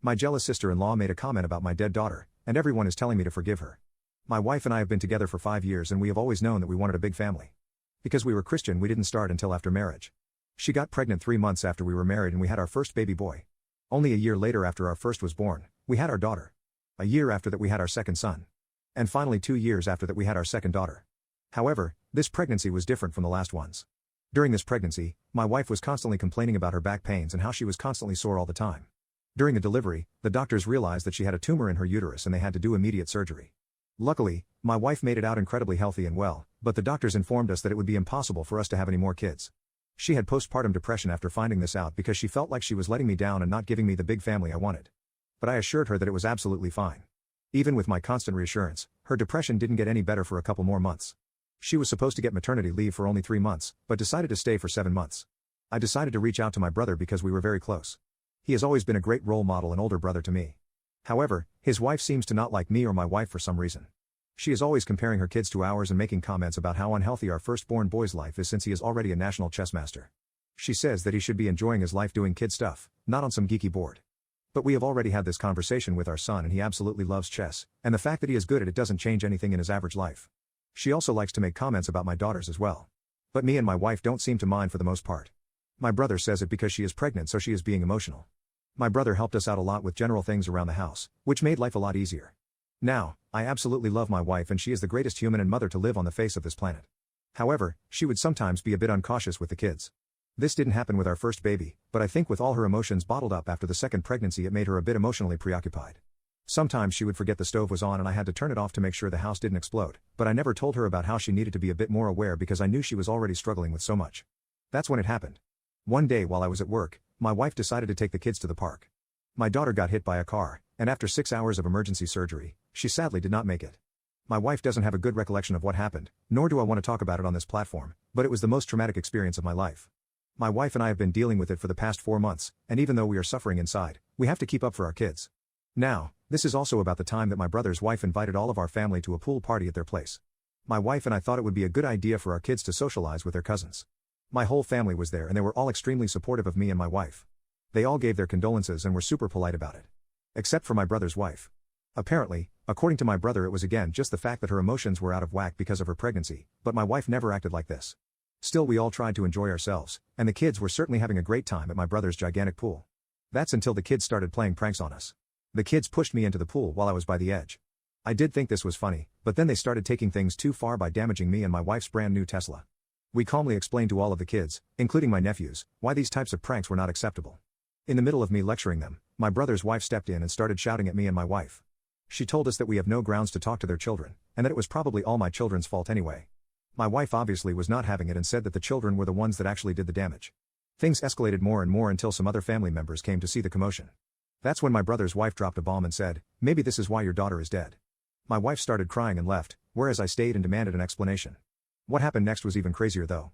My jealous sister-in-law made a comment about my dead daughter, and everyone is telling me to forgive her. My wife and I have been together for 5 years and we have always known that we wanted a big family. Because we were Christian, we didn't start until after marriage. She got pregnant 3 months after we were married and we had our first baby boy. Only a year later, after our first was born, we had our daughter. A year after that we had our second son. And finally 2 years after that we had our second daughter. However, this pregnancy was different from the last ones. During this pregnancy, my wife was constantly complaining about her back pains and how she was constantly sore all the time. During the delivery, the doctors realized that she had a tumor in her uterus and they had to do immediate surgery. Luckily, my wife made it out incredibly healthy and well, but the doctors informed us that it would be impossible for us to have any more kids. She had postpartum depression after finding this out because she felt like she was letting me down and not giving me the big family I wanted. But I assured her that it was absolutely fine. Even with my constant reassurance, her depression didn't get any better for a couple more months. She was supposed to get maternity leave for only 3 months, but decided to stay for 7 months. I decided to reach out to my brother because we were very close. He has always been a great role model and older brother to me. However, his wife seems to not like me or my wife for some reason. She is always comparing her kids to ours and making comments about how unhealthy our firstborn boy's life is since he is already a national chess master. She says that he should be enjoying his life doing kid stuff, not on some geeky board. But we have already had this conversation with our son and he absolutely loves chess, and the fact that he is good at it doesn't change anything in his average life. She also likes to make comments about my daughters as well. But me and my wife don't seem to mind for the most part. My brother says it because she is pregnant, so she is being emotional. My brother helped us out a lot with general things around the house, which made life a lot easier. Now, I absolutely love my wife and she is the greatest human and mother to live on the face of this planet. However, she would sometimes be a bit uncautious with the kids. This didn't happen with our first baby, but I think with all her emotions bottled up after the second pregnancy it made her a bit emotionally preoccupied. Sometimes she would forget the stove was on and I had to turn it off to make sure the house didn't explode, but I never told her about how she needed to be a bit more aware because I knew she was already struggling with so much. That's when it happened. One day while I was at work, my wife decided to take the kids to the park. My daughter got hit by a car, and after 6 hours of emergency surgery, she sadly did not make it. My wife doesn't have a good recollection of what happened, nor do I want to talk about it on this platform, but it was the most traumatic experience of my life. My wife and I have been dealing with it for the past 4 months, and even though we are suffering inside, we have to keep up for our kids. Now, this is also about the time that my brother's wife invited all of our family to a pool party at their place. My wife and I thought it would be a good idea for our kids to socialize with their cousins. My whole family was there and they were all extremely supportive of me and my wife. They all gave their condolences and were super polite about it. Except for my brother's wife. Apparently, according to my brother, it was again just the fact that her emotions were out of whack because of her pregnancy, but my wife never acted like this. Still, we all tried to enjoy ourselves, and the kids were certainly having a great time at my brother's gigantic pool. That's until the kids started playing pranks on us. The kids pushed me into the pool while I was by the edge. I did think this was funny, but then they started taking things too far by damaging me and my wife's brand new Tesla. We calmly explained to all of the kids, including my nephews, why these types of pranks were not acceptable. In the middle of me lecturing them, my brother's wife stepped in and started shouting at me and my wife. She told us that we have no grounds to talk to their children, and that it was probably all my children's fault anyway. My wife obviously was not having it and said that the children were the ones that actually did the damage. Things escalated more and more until some other family members came to see the commotion. That's when my brother's wife dropped a bomb and said, "Maybe this is why your daughter is dead." My wife started crying and left, whereas I stayed and demanded an explanation. What happened next was even crazier though.